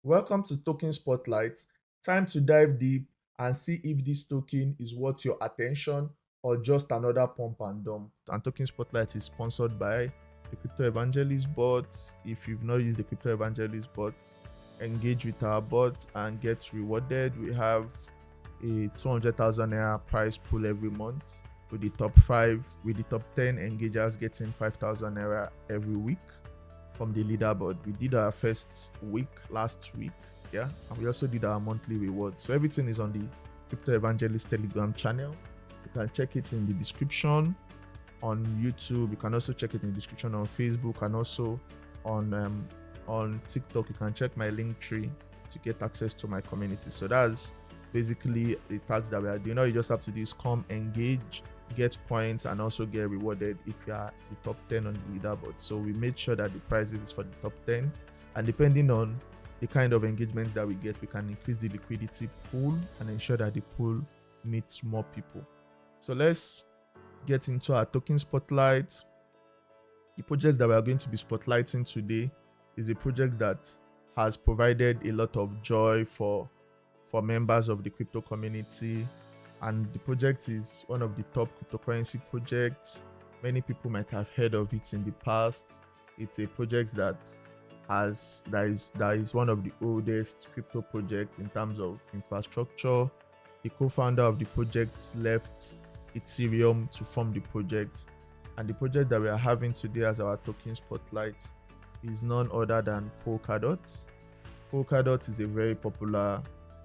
Welcome to Token Spotlight. Time to dive deep and see if this token is worth your attention or just another pump and dump. And Token Spotlight is sponsored by the Crypto Evangelist bot. If you've not used the Crypto Evangelist bot, engage with our bot and get rewarded. We have a 200,000 naira prize pool every month with the top 10 engagers getting 5,000 naira every week from the leaderboard. We did our first week last week, yeah, and we also did our monthly reward. So everything is on the Crypto Evangelist Telegram channel. You can check it in the description on YouTube. You can also check it in the description on Facebook and also on TikTok. You can check my link tree to get access to my community. So that's basically the task that we are doing. All you just have to do is come engage, get points, and also get rewarded if you are the top 10 on the leaderboard. So we made sure that the prizes is for the top 10, and depending on the kind of engagements that we get, we can increase the liquidity pool and ensure that the pool meets more people. So let's get into our token spotlight. The project that we are going to be spotlighting today is a project that has provided a lot of joy for members of the crypto community, and the project is one of the top cryptocurrency projects. Many people might have heard of it in the past. It's a project that is one of the oldest crypto projects in terms of infrastructure. The co-founder of the project left Ethereum to form the project, and the project that we are having today as our token spotlight is none other than Polkadot. Polkadot is a very popular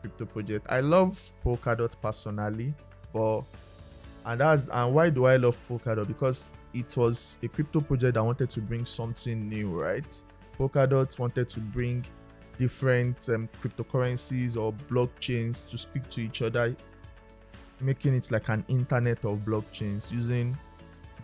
crypto project. I love Polkadot personally, and why do I love Polkadot? Because it was a crypto project that wanted to bring something new, right? Polkadot wanted to bring different cryptocurrencies or blockchains to speak to each other, making it like an internet of blockchains using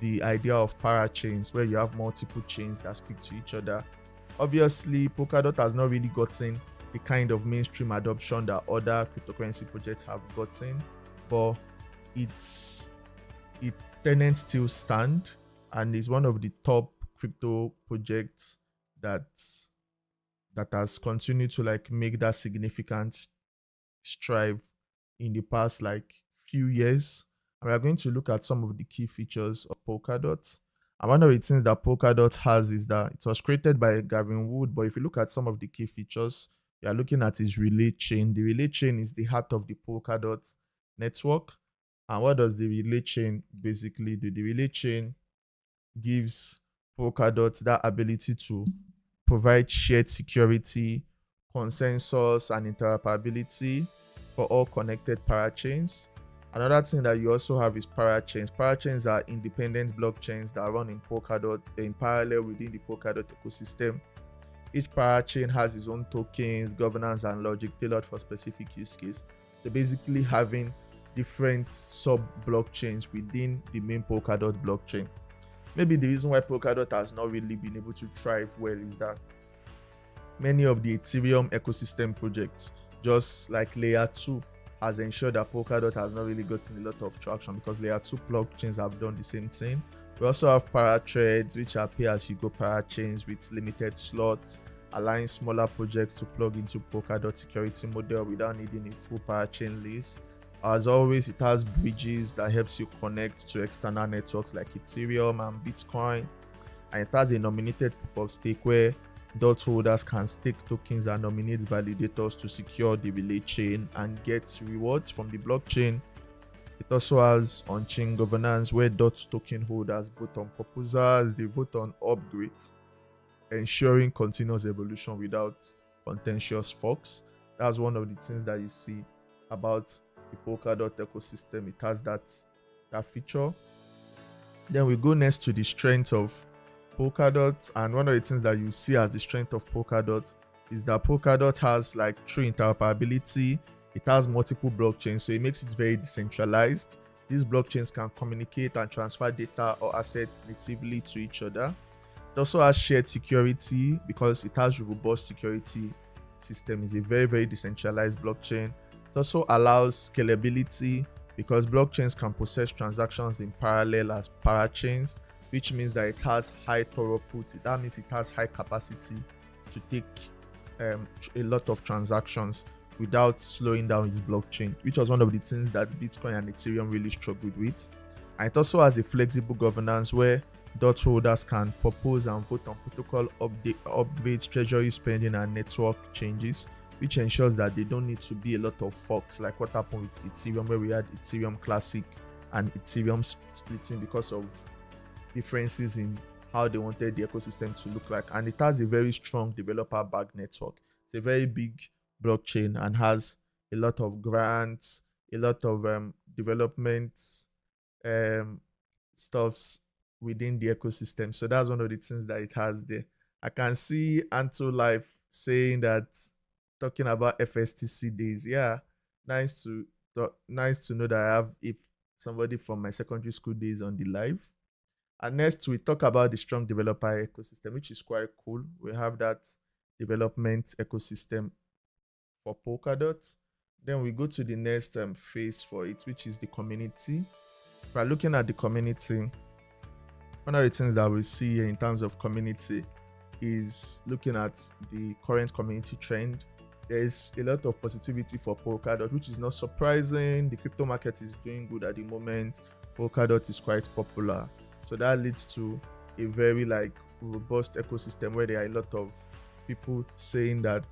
the idea of parachains, where you have multiple chains that speak to each other. Obviously, Polkadot has not really gotten the kind of mainstream adoption that other cryptocurrency projects have gotten, but its tenants still stand and is one of the top crypto projects that has continued to like make that significant strive in the past like few years. And we are going to look at some of the key features of Polkadot. And one of the things that Polkadot has is that it was created by Gavin Wood, but if you look at some of the key features, you are looking at his relay chain. The relay chain is the heart of the Polkadot network. And what does the relay chain basically do? The relay chain gives Polkadot that ability to provide shared security, consensus, and interoperability for all connected parachains. Another thing that you also have is parachains. Parachains are independent blockchains that run in Polkadot in parallel within the Polkadot ecosystem. Each parachain has its own tokens, governance, and logic tailored for specific use case. So basically having different sub-blockchains within the main Polkadot blockchain. Maybe the reason why Polkadot has not really been able to thrive well is that many of the Ethereum ecosystem projects, just like Layer 2, has ensured that Polkadot has not really gotten a lot of traction because Layer 2 blockchains have done the same thing. We also have paratrades, which are pay-as-you-go parachains with limited slots, allowing smaller projects to plug into Polkadot security model without needing a full parachain list. As always, it has bridges that helps you connect to external networks like Ethereum and Bitcoin, and it has a nominated proof of stake where dot holders can stake tokens and nominate validators to secure the relay chain and get rewards from the blockchain. It also has on-chain governance where DOT token holders vote on proposals, they vote on upgrades, ensuring continuous evolution without contentious forks. That's one of the things that you see about the Polkadot ecosystem. It has that feature. Then we go next to the strength of Polkadot, and one of the things that you see as the strength of Polkadot is that Polkadot has like true interoperability. It has multiple blockchains, so it makes it very decentralized. These blockchains can communicate and transfer data or assets natively to each other. It also has shared security because it has robust security system. It's a very, very decentralized blockchain. It also allows scalability because blockchains can process transactions in parallel as parachains, which means that it has high throughput. That means it has high capacity to take a lot of transactions without slowing down its blockchain, which was one of the things that Bitcoin and Ethereum really struggled with. And it also has a flexible governance where dot holders can propose and vote on protocol upgrades, treasury spending, and network changes, which ensures that they don't need to be a lot of forks like what happened with Ethereum, where we had Ethereum Classic and Ethereum splitting because of differences in how they wanted the ecosystem to look like. And it has a very strong developer backed network. It's a very big blockchain and has a lot of grants, a lot of development stuffs within the ecosystem. So that's one of the things that it has there. I can see Anto Life saying that, talking about FSTC days. Yeah, nice to nice to know that I have if somebody from my secondary school days on the live. And next, we talk about the strong developer ecosystem, which is quite cool. We have that development ecosystem for Polkadot. Then we go to the next phase for it, which is the community. By looking at the community, one of the things that we see here in terms of community is looking at the current community trend. There is a lot of positivity for Polkadot, which is not surprising. The crypto market is doing good at the moment. Polkadot is quite popular. So that leads to a very robust ecosystem where there are a lot of people saying a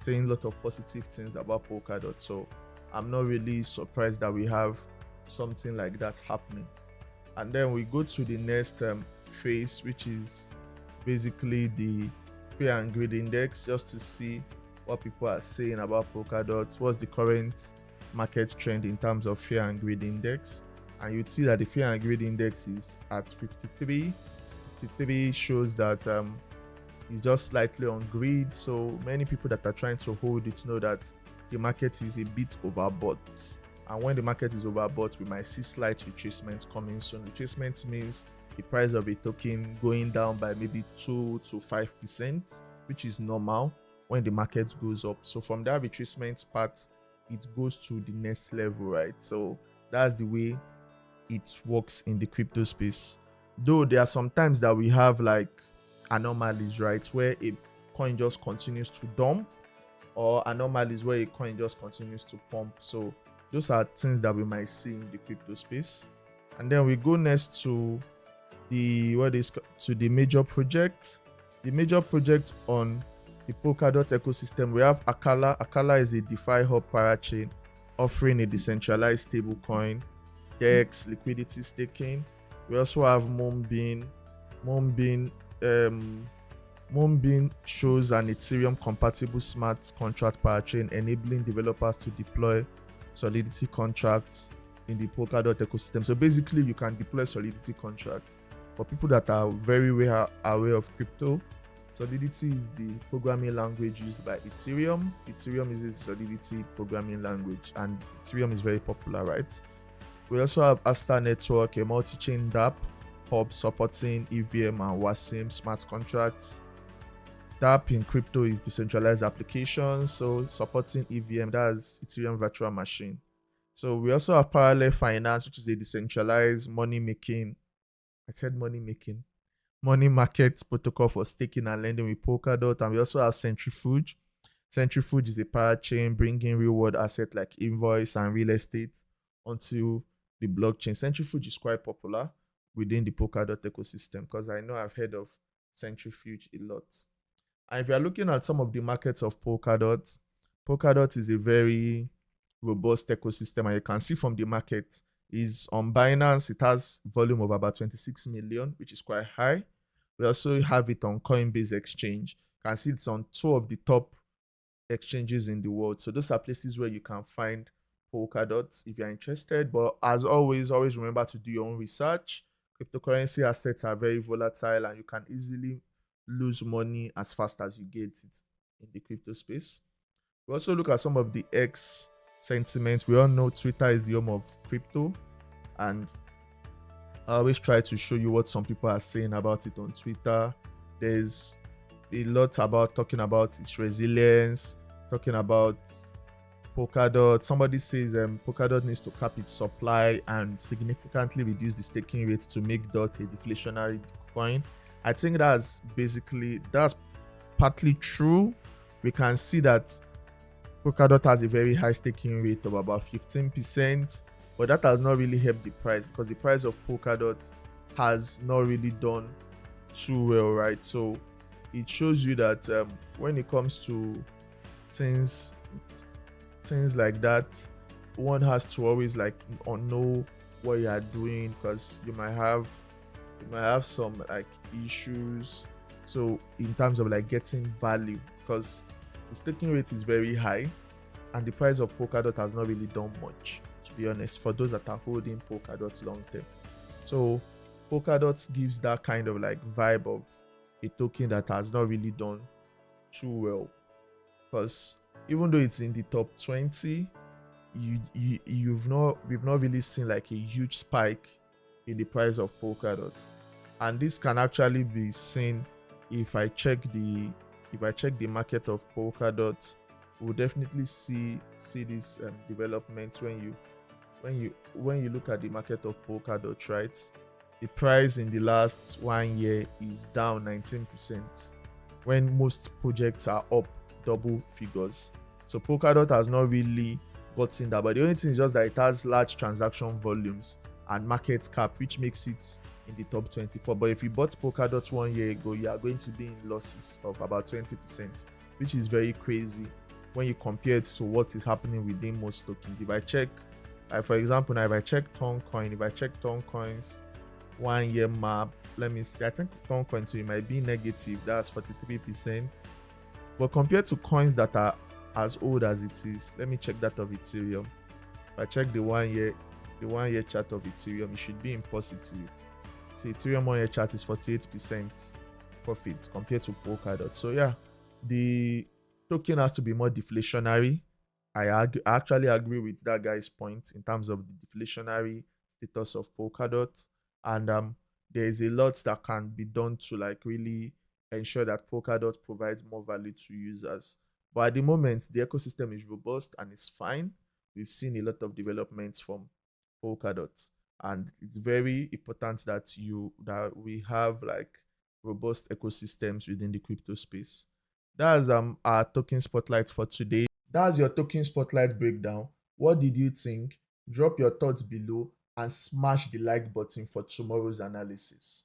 lot of positive things about Polkadot. So I'm not really surprised that we have something like that happening. And then we go to the next phase, which is basically the fear and greed index, just to see what people are saying about Polkadot. What's the current market trend in terms of fear and greed index? And you'd see that the fear and greed index is at 53. 53 shows that it's just slightly on greed. So many people that are trying to hold it know that the market is a bit overbought. And when the market is overbought, we might see slight retracements coming soon. Retracement means the price of a token going down by maybe 2 to 5%, which is normal when the market goes up. So from that retracement part, it goes to the next level, right? So that's the way it works in the crypto space. Though there are some times that we have anomalies, right, where a coin just continues to dump, or anomalies where a coin just continues to pump. So those are things that we might see in the crypto space. And then we go next to the major projects. The major projects on the Polkadot ecosystem, we have Akala. Akala is a DeFi hub parachain offering a decentralized stablecoin, DEX, liquidity staking. We also have Moonbeam. Moonbeam shows an Ethereum compatible smart contract parachain, enabling developers to deploy Solidity contracts in the Polkadot ecosystem. So basically, you can deploy Solidity contracts. For people that are very aware of crypto, Solidity is the programming language used by Ethereum. Ethereum uses Solidity programming language, and Ethereum is very popular, right? We also have Asta Network, a multi-chain DApp hub supporting EVM and WASM smart contracts. DApp in crypto is decentralized applications, so supporting EVM, that's Ethereum virtual machine. So we also have Parallel Finance, which is a decentralized money market protocol for staking and lending with Polkadot. And we also have Centrifuge. Centrifuge is a parachain bringing real world assets like invoice and real estate onto the blockchain. Centrifuge is quite popular within the Polkadot ecosystem because I know I've heard of Centrifuge a lot. And if you're looking at some of the markets of Polkadot, Polkadot is a very robust ecosystem, and you can see from the market is on Binance. It has volume of about 26 million, which is quite high. We also have it on Coinbase Exchange. You can see it's on 2 of the top exchanges in the world. So those are places where you can find Polkadot if you're interested. But as always remember to do your own research. Cryptocurrency assets are very volatile, and you can easily lose money as fast as you get it in the crypto space. We also look at some of the X sentiments. We all know Twitter is the home of crypto, and I always try to show you what some people are saying about it on Twitter. There's a lot about talking about its resilience, talking about Polkadot. Somebody says Polkadot needs to cap its supply and significantly reduce the staking rate to make DOT a deflationary coin. I think that's partly true, we can see that Polkadot has a very high staking rate of about 15%, but that has not really helped the price because the price of Polkadot has not really done too well, right? So it shows you that when it comes to things things like that, one has to always like know what you are doing, because you might have some like issues. So in terms of like getting value, because the staking rate is very high and the price of Polkadot has not really done much, to be honest, for those that are holding Polkadot long term. So Polkadot gives that kind of like vibe of a token that has not really done too well, because even though it's in the top 20, we've not really seen like a huge spike in the price of Polkadot. And this can actually be seen if I check the market of Polkadot. We'll definitely see this development when you look at the market of Polkadot, right? The price in the last 1 year is down 19%, when most projects are up double figures. So Polkadot has not really gotten that, but the only thing is just that it has large transaction volumes and market cap, which makes it in the top 24. But if you bought Polkadot 1 year ago, you are going to be in losses of about 20%, which is very crazy when you compare it to what is happening within most tokens. If I check, for example, now if I check Toncoin's 1 year map, let me see. I think Toncoin too, it might be negative. That's 43%. But compared to coins that are as old as it is, let me check that of Ethereum. If I check the 1 year chart of Ethereum, it should be in positive. See, Ethereum 1 year chart is 48% profit compared to Polkadot. So yeah, the token has to be more deflationary. I actually agree with that guy's point in terms of the deflationary status of Polkadot, and there is a lot that can be done to like really ensure that Polkadot provides more value to users. But at the moment, the ecosystem is robust and it's fine. We've seen a lot of developments from Polkadot, and it's very important that we have like robust ecosystems within the crypto space. That's our token spotlight for today. That's your token spotlight breakdown. What did you think? Drop your thoughts below and smash the like button for tomorrow's analysis.